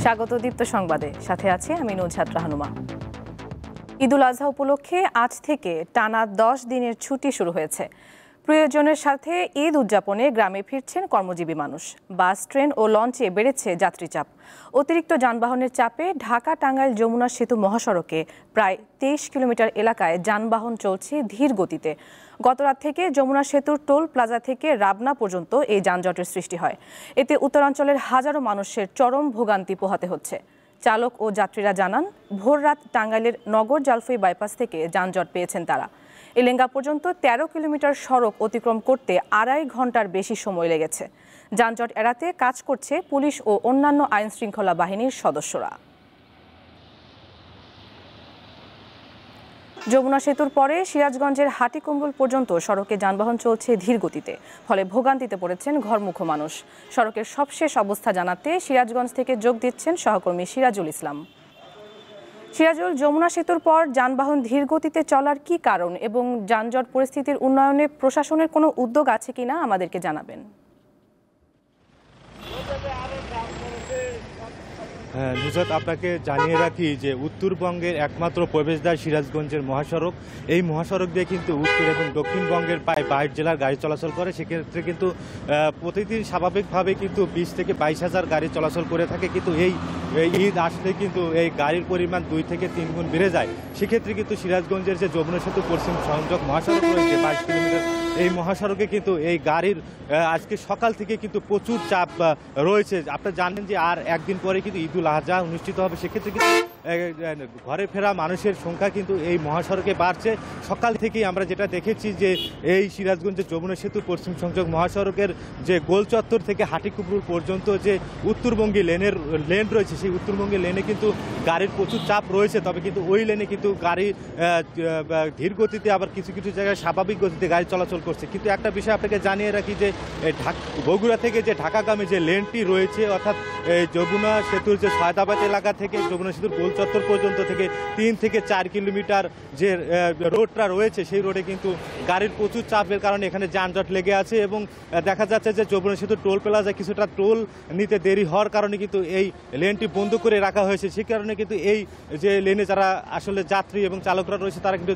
স্বাগত দীপ্ত সংবাদে, সাথে আছে আমি নুজহাত রাহনুমা। ঈদুল আজহা উপলক্ষে আজ থেকে টানা 10 দিনের ছুটি শুরু হয়েছে। প্রিয়জনের সাথে ঈদ উদযাপনে গ্রামে ফিরছেন কর্মজীবী মানুষ। বাস, ট্রেন ও লঞ্চে বেড়েছে যাত্রী চাপ। অতিরিক্ত যানবাহনের চাপে ঢাকা টাঙ্গাইল যমুনা সেতু মহাসড়কে প্রায় 23 কিলোমিটার এলাকায় যানবাহন চলছে ধীর গতিতে। গতরাত থেকে যমুনা সেতুর টোল প্লাজা থেকে রাবনা পর্যন্ত এই যানজটের সৃষ্টি হয়। এতে উত্তরাঞ্চলের হাজারো মানুষের চরম ভোগান্তি পোহাতে হচ্ছে। চালক ও যাত্রীরা জানান, ভোররাত টাঙ্গাইলের নগর জালফই বাইপাস থেকে যানজট পেয়েছেন তারা। এলেঙ্গা পর্যন্ত 13 কিলোমিটার সড়ক অতিক্রম করতে 2.5 ঘন্টার বেশি সময় লেগেছে। যানজট এড়াতে কাজ করছে পুলিশ ও অন্যান্য আইন শৃঙ্খলা বাহিনীর সদস্যরা। যমুনা সেতুর পরে সিরাজগঞ্জের হাটিকুম্বল পর্যন্ত সড়কে যানবাহন চলছে ধীর গতিতে, ফলে ভোগান্তিতে পড়েছেন ঘরমুখো মানুষ। সড়কের সবশেষ অবস্থা জানাতে সিরাজগঞ্জ থেকে যোগ দিচ্ছেন সহকর্মী সিরাজুল ইসলাম। সিরাজুল, যমুনা সেতুর পর যানবাহন ধীর গতিতে চলার কি কারণ এবং যানজট পরিস্থিতির উন্নয়নে প্রশাসনের কোনো উদ্যোগ আছে কিনা আমাদেরকে জানাবেন। হ্যাঁ নুজহাত, আপনাকে জানিয়ে রাখি যে উত্তরবঙ্গের একমাত্র প্রবেশদ্বার সিরাজগঞ্জের মহাসড়ক। এই মহাসড়ক দিয়ে কিন্তু উত্তর এবং দক্ষিণবঙ্গের প্রায় 22 জেলার গাড়ি চলাচল করে। সেক্ষেত্রে কিন্তু প্রতিদিন স্বাভাবিকভাবে কিন্তু 20 থেকে 22,000 গাড়ি চলাচল করে থাকে। কিন্তু এই ঈদ আসলে কিন্তু এই গাড়ির পরিমাণ 2 থেকে 3 গুণ বেড়ে যায়। সেক্ষেত্রে কিন্তু সিরাজগঞ্জের যে যমুনা সেতু পশ্চিম সংযোগ মহাসড়ক রয়েছে 22 কিলোমিটার, এই মহাসড়কে কিন্তু এই গাড়ির আজকে সকাল থেকে কিন্তু প্রচুর চাপ রয়েছে। আপনারা জানেন যে আর একদিন পরে কিন্তু ঈদুল আজহা অনুষ্ঠিত হবে। সেক্ষেত্রে কিন্তু ঘরে ফেরা মানুষের সংখ্যা কিন্তু এই মহাসড়কে বাড়ছে। সকাল থেকেই আমরা যেটা দেখেছি যে এই সিরাজগঞ্জের যমুনা সেতু পশ্চিম সংযোগ মহাসড়কের যে গোল চত্বর থেকে হাটিকুমরুল পর্যন্ত যে উত্তরবঙ্গী লেন রয়েছে, সেই উত্তরবঙ্গী লেনে কিন্তু গাড়ির প্রচুর চাপ রয়েছে। তবে কিন্তু ওই লেনে কিন্তু গাড়ি ধীর গতিতে, আবার কিছু কিছু জায়গায় স্বাভাবিক গতিতে গাড়ি চলাচল করছে। কিন্তু একটা বিষয় আপনাকে জানিয়ে রাখি যে বগুড়া থেকে যে ঢাকাগামী যে লেনটি রয়েছে, অর্থাৎ যমুনা সেতুর যে সায়দাবাদ এলাকা থেকে যমুনা সেতুর গোল চত্বর পর্যন্ত থেকে 3 থেকে 4 কিলোমিটার যে রোডটা রয়েছে, সেই রোডে কিন্তু গাড়ির প্রচুর চাপের কারণে এখানে যানজট লেগে আছে। এবং দেখা যাচ্ছে যে যমুনা সেতুর টোল প্লাজায় কিছুটা টোল নিতে দেরি হওয়ার কারণে কিন্তু এই লেনটি বন্ধ করে রাখা হয়েছে। সেই কারণে কিন্তু এই যে লেনে যারা আসলে যাত্রী এবং চালকরা রয়েছে তারা কিন্তু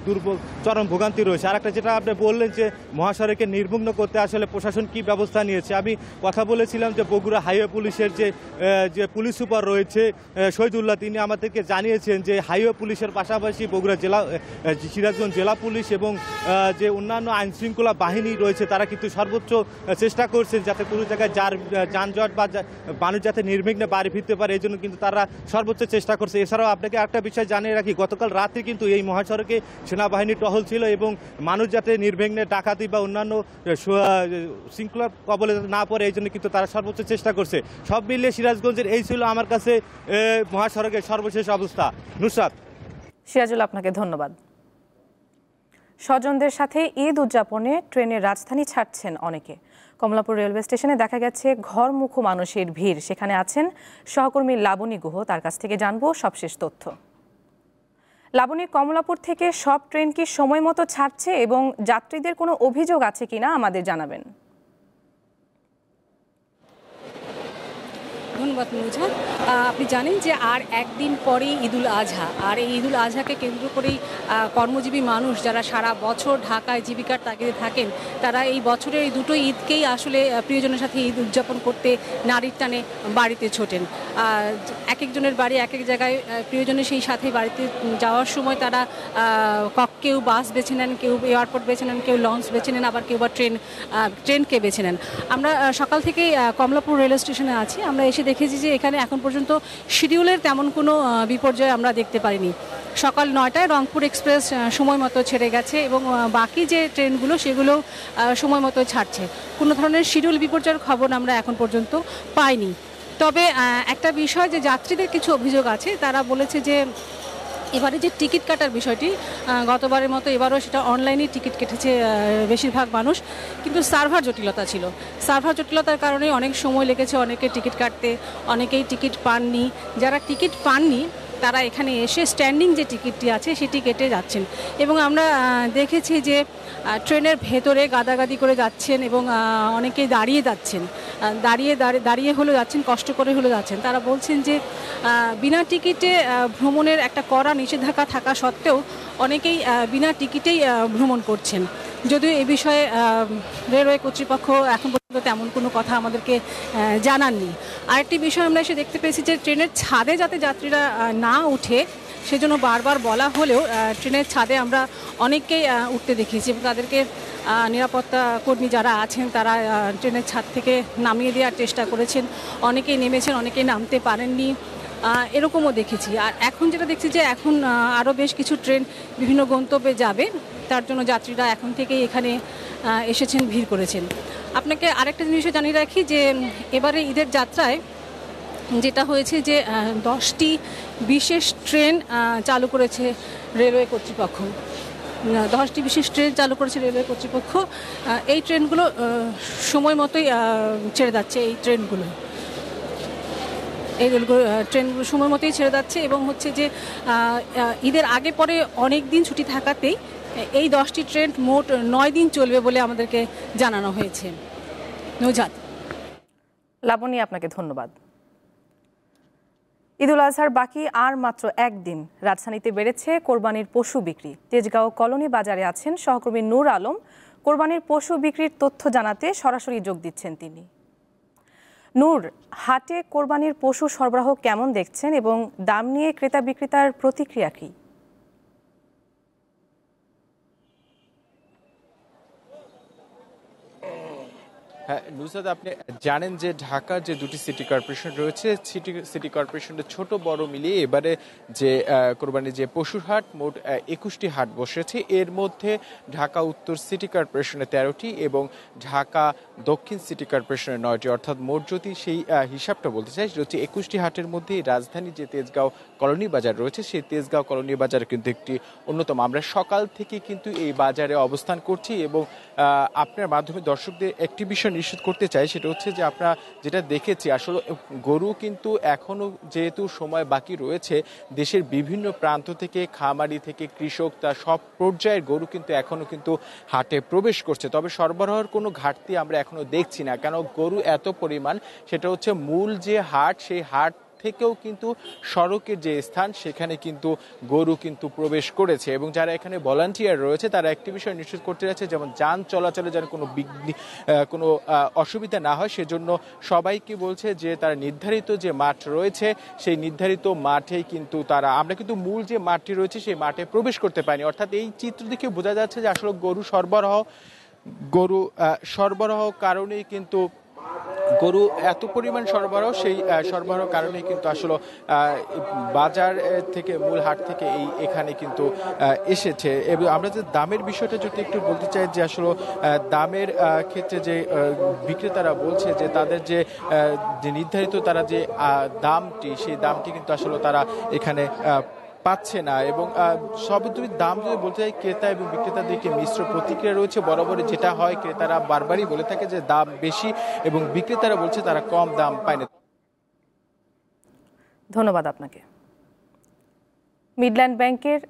চরম ভোগান্তি রয়েছে। আর একটা যেটা আপনি বললেন যে মহাসড়কে নির্বিঘ্ন করতে আসলে প্রশাসন কি ব্যবস্থা নিয়েছে, আমি কথা বলেছিলাম যে বগুড়া হাইওয়ে পুলিশের যে পুলিশ সুপার রয়েছে শহীদুল্লাহ, তিনি আমাদেরকে জানিয়েছেন যে হাইওয়ে পুলিশের পাশাপাশি বগুড়া জেলা সিরাজগঞ্জ জেলা পুলিশ এবং যে অন্যান্য আইন শৃঙ্খলা বাহিনী রয়েছে তারা কিন্তু সর্বোচ্চ চেষ্টা করছেন যাতে কোনো জায়গায় যানজট বা মানুষ যাতে নির্বিঘ্নে বাড়ি ফিরতে পারে, এই জন্য কিন্তু তারা সর্বোচ্চ চেষ্টা করছে। এছাড়াও আপনাকে একটা বিষয় জানিয়ে রাখি, গতকাল রাতে কিন্তু এই মহাসড়কে সেনাবাহিনী টহল ছিল এবং মানুষ যাতে নির্বিঘ্নে ডাকাতি বা অন্যান্য শৃঙ্খলা কবলে না পড়ে, এই জন্য কিন্তু তারা সর্বোচ্চ চেষ্টা করছে। সব মিলিয়ে সিরাজগঞ্জের এই ছিল আমার কাছে মহাসড়কের সর্বশেষ অবস্থা। নুসরাত। সিরাজুল, আপনাকে ধন্যবাদ। স্বজনদের সাথে ঈদ উদযাপনে ট্রেনের রাজধানী ছাড়ছেন অনেকে। কমলাপুর রেলওয়ে স্টেশনে দেখা গেছে ঘরমুখো মানুষের ভিড়। সেখানে আছেন সহকর্মী লাবণী গুহ, তার কাছ থেকে জানবো সবশেষ তথ্য। লাবণী, কমলাপুর থেকে সব ট্রেন কি সময় মতো ছাড়ছে এবং যাত্রীদের কোনো অভিযোগ আছে কিনা আমাদের জানাবেন। ধন্যবাদ নুজহাত। আপনি জানেন যে আর একদিন পরেই ঈদুল আজহা, আর এই ঈদুল আজহাকে কেন্দ্র করেই কর্মজীবী মানুষ যারা সারা বছর ঢাকায় জীবিকার তাগিদে থাকেন, তারা এই বছরের এই দুটো ঈদকেই আসলে প্রিয়জনের সাথে ঈদ উদযাপন করতে নারীর টানে বাড়িতে ছোটেন। এক একজনের বাড়ি এক এক জায়গায়, প্রিয়জনের সেই সাথে বাড়িতে যাওয়ার সময় তারা কেউ বাস বেছে নেন, কেউ এয়ারপোর্ট বেছে নেন, কেউ লঞ্চ বেছে নেন, আবার কেউ বা ট্রেনকে বেছে নেন। আমরা সকাল থেকেই কমলাপুর রেলওয়ে স্টেশনে আছি। আমরা এসে দেখেছি যে এখানে এখন পর্যন্ত শিডিউলের তেমন কোনো বিপর্যয় আমরা দেখতে পারিনি। সকাল 9টায় রংপুর এক্সপ্রেস সময় মতো ছেড়ে গেছে এবং বাকি যে ট্রেনগুলো সেগুলো সময় মতো ছাড়ছে। কোনো ধরনের শিডিউল বিপর্যয়ের খবর আমরা এখন পর্যন্ত পাইনি। তবে একটা বিষয় যে যাত্রীদের কিছু অভিযোগ আছে, তারা বলেছে যে এবারে যে টিকিট কাটার বিষয়টি, গতবারের মতো এবারও সেটা অনলাইনে টিকিট কেটেছে বেশিরভাগ মানুষ, কিন্তু সার্ভার জটিলতা ছিল। সার্ভার জটিলতার কারণে অনেক সময় লেগেছে অনেকে টিকিট কাটতে, অনেকেই টিকিট পাননি। যারা টিকিট পাননি তারা এখানে এসে স্ট্যান্ডিং যে টিকিটটি আছে সেটি কেটে যাচ্ছেন। এবং আমরা দেখেছি যে ট্রেনের ভেতরে গাদাগাদি করে যাচ্ছেন এবং অনেকেই দাঁড়িয়ে যাচ্ছেন, দাঁড়িয়ে হলেও যাচ্ছেন, কষ্ট করে হলেও যাচ্ছেন। তারা বলছেন যে বিনা টিকিটে ভ্রমণের একটা কড়া নিষেধাজ্ঞা থাকা সত্ত্বেও অনেকেই বিনা টিকিটেই ভ্রমণ করছেন। যদিও এ বিষয়ে রেলওয়ে কর্তৃপক্ষ এখন পর্যন্ত তেমন কোনো কথা আমাদেরকে জানাননি। আরেকটি বিষয় আমরা এসে দেখতে পেয়েছি যে ট্রেনের ছাদে যাতে যাত্রীরা না উঠে সেজন্য বারবার বলা হলেও ট্রেনের ছাদে আমরা অনেককেই উঠতে দেখেছি এবং তাদেরকে নিরাপত্তা কর্মী যারা আছেন তারা ট্রেনের ছাদ থেকে নামিয়ে দেওয়ার চেষ্টা করেছেন। অনেকেই নেমেছেন, অনেকেই নামতে পারেননি, এরকমও দেখেছি। আর এখন যেটা দেখছি যে এখন আরও বেশ কিছু ট্রেন বিভিন্ন গন্তব্যে যাবে, তার জন্য যাত্রীরা এখন থেকেই এখানে এসেছেন, ভিড় করেছেন। আপনাকে আরেকটা জিনিসও জানিয়ে রাখি যে এবারে ঈদের যাত্রায় যেটা হয়েছে যে 10টি বিশেষ ট্রেন চালু করেছে রেলওয়ে কর্তৃপক্ষ। 10টি বিশেষ ট্রেন চালু করেছে রেলওয়ে কর্তৃপক্ষ। এই ট্রেনগুলো সময় মতোই ছেড়ে যাচ্ছে। এই ট্রেনগুলো সময় মতোই ছেড়ে যাচ্ছে এবং হচ্ছে যে ঈদের আগে পরে অনেক দিন ছুটি থাকাতেই এই 10টি ট্রেন মোট 9 দিন চলবে বলে আমাদেরকে জানানো হয়েছে। নৌজাত। লাবণী, আপনাকে ধন্যবাদ। ঈদুল আজহার বাকি আর মাত্র একদিন। রাজধানীতে বেড়েছে কোরবানির পশু বিক্রি। তেজগাঁও কলোনি বাজারে আছেন সহকর্মী নূর আলম। কোরবানির পশু বিক্রির তথ্য জানাতে সরাসরি যোগ দিচ্ছেন তিনি। নূর, হাটে কোরবানির পশু সরবরাহ কেমন দেখছেন এবং দাম নিয়ে ক্রেতা বিক্রেতার প্রতিক্রিয়া কি? হ্যাঁ নুসরাত, আপনি জানেন যে ঢাকার যে দুটি সিটি কর্পোরেশন রয়েছে, সিটি কর্পোরেশনের ছোট বড় মিলিয়ে এবারে যে কোরবানির যে পশুর হাট মোট 21টি হাট বসেছে। এর মধ্যে ঢাকা উত্তর সিটি কর্পোরেশনে 13টি এবং ঢাকা দক্ষিণ সিটি কর্পোরেশনের 9টি, অর্থাৎ মোট যদি সেই হিসাবটা বলতে চাই সেটা হচ্ছে 21টি হাটের মধ্যে রাজধানী যে তেজগাঁও কলোনি বাজার রয়েছে সেই তেজগাঁও কলোনি বাজার কিন্তু একটি অন্যতম। আমরা সকাল থেকে কিন্তু এই বাজারে অবস্থান করছি এবং আপনার মাধ্যমে দর্শকদের একটি বিষয় নিশ্চিত করতে চাই, সেটা হচ্ছে যে আমরা যেটা দেখেছি আসলে গরু কিন্তু এখনো যেহেতু সময় বাকি রয়েছে, দেশের বিভিন্ন প্রান্ত থেকে খামারি থেকে কৃষক তার সব পর্যায়ের গরু কিন্তু এখনো কিন্তু হাটে প্রবেশ করছে। তবে সরবরাহের কোনো ঘাটতি আমরা এখনো দেখছি না, কেন গরু এত পরিমাণ। সেটা হচ্ছে মূল যে হাট সেই হাট থেকেও কিন্তু সড়কের যে স্থান সেখানে কিন্তু গরু কিন্তু প্রবেশ করেছে এবং যারা এখানে ভলান্টিয়ার রয়েছে তারা একটি বিষয় নিশ্চিত করতে যাচ্ছে যেমন যান চলাচলে যেন কোনো অসুবিধা না হয়, সেজন্য সবাইকে বলছে যে তারা নির্ধারিত যে মাঠ রয়েছে সেই নির্ধারিত মাঠেই কিন্তু আমরা কিন্তু মূল যে মাঠটি রয়েছে সেই মাঠে প্রবেশ করতে পারিনি। অর্থাৎ এই চিত্র দেখে বোঝা যাচ্ছে যে আসলে গরু সরবরাহ কারণেই কিন্তু গরু এত পরিমাণ সরবরাহ, সেই সরবরাহ কারণে কিন্তু আসলে বাজার থেকে মূল হাট থেকে এখানে কিন্তু এসেছে। এবং আমরা যে দামের বিষয়টা যদি একটু বলতে চাই যে আসলে দামের ক্ষেত্রে যে বিক্রেতারা বলছে যে তাদের যে নির্ধারিত তারা যে দামটি সেই দামটি কিন্তু আসলে তারা এখানে পাচ্ছে না এবং সবই দাম যদি বলতে চাই ক্রেতা এবং বিক্রেতাদেরকে মিশ্র প্রতিক্রিয়া রয়েছে। বরাবরই যেটা হয় ক্রেতারা বারবারই বলে থাকে যে দাম বেশি এবং বিক্রেতারা বলছে তারা কম দাম পায় না। ধন্যবাদ আপনাকে। মিডল্যান্ড ব্যাংকের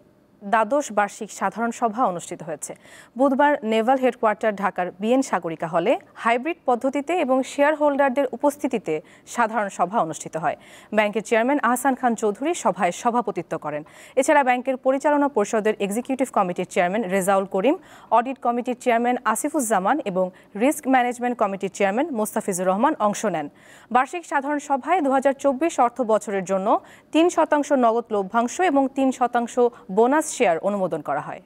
দ্বাদশ বার্ষিক সাধারণ সভা অনুষ্ঠিত হয়েছে। বুধবার নেভাল হেডকোয়ার্টার ঢাকার বিএন সাগরিকা হলে হাইব্রিড পদ্ধতিতে এবং শেয়ার হোল্ডারদের উপস্থিতিতে সাধারণ সভা অনুষ্ঠিত হয়। ব্যাংকের চেয়ারম্যান আহসান খান চৌধুরী সভায় সভাপতিত্ব করেন। এছাড়া ব্যাংকের পরিচালনা পরিষদের এক্সিকিউটিভ কমিটির চেয়ারম্যান রেজাউল করিম, অডিট কমিটির চেয়ারম্যান আসিফুজ্জামান এবং রিস্ক ম্যানেজমেন্ট কমিটির চেয়ারম্যান মোস্তাফিজুর রহমান অংশ নেন। বার্ষিক সাধারণ সভায় 2024 অর্থ বছরের জন্য 3% নগদ লভ্যাংশ এবং 3% বোনাস শেয়ার অনুমোদন করা হয়।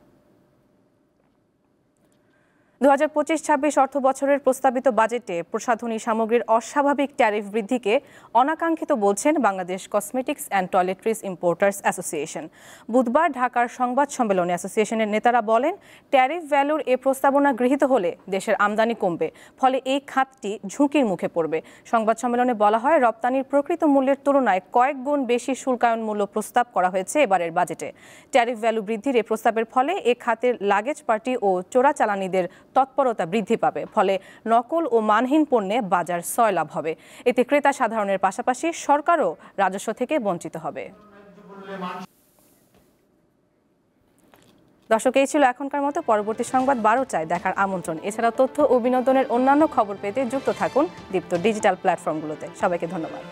2025-26 অর্থ বছরের প্রস্তাবিত বাজেটে প্রসাধনী সামগ্রীর অস্বাভাবিক ট্যারিফ বৃদ্ধিকে অনাকাঙ্ক্ষিত বলছেন Bangladesh cosmetics and toiletries importers association. বুধবার ঢাকার সংবাদ সম্মেলনে অ্যাসোসিয়েশনের নেতারা বলেন, ট্যারিফ ভ্যালুর এ প্রস্তাবনা গৃহীত হলে দেশের আমদানি কমবে, ফলে এই খাতটি ঝুঁকির মুখে পড়বে। সংবাদ সম্মেলনে বলা হয়, রপ্তানির প্রকৃত মূল্যের তুলনায় কয়েক গুণ বেশি শুল্কায়ন মূল্য প্রস্তাব করা হয়েছে এবারের বাজেটে। ট্যারিফ ভ্যালু বৃদ্ধির এ প্রস্তাবের ফলে এ খাতের লাগেজ পার্টি ও চোরাচালানিদের তৎপরতা বৃদ্ধি পাবে, ফলে নকল ও মানহীন পণ্যে বাজার সয়লাভ হবে। এতে ক্রেতা সাধারণের পাশাপাশি সরকারও রাজস্ব থেকে বঞ্চিত হবে। দর্শক, এই ছিল এখনকার মতো। পরবর্তী সংবাদ 12টায় দেখার আমন্ত্রণ। এছাড়া তথ্য ও বিনোদনের অন্যান্য খবর পেতে যুক্ত থাকুন দীপ্ত ডিজিটাল প্ল্যাটফর্মগুলোতে। সবাইকে ধন্যবাদ।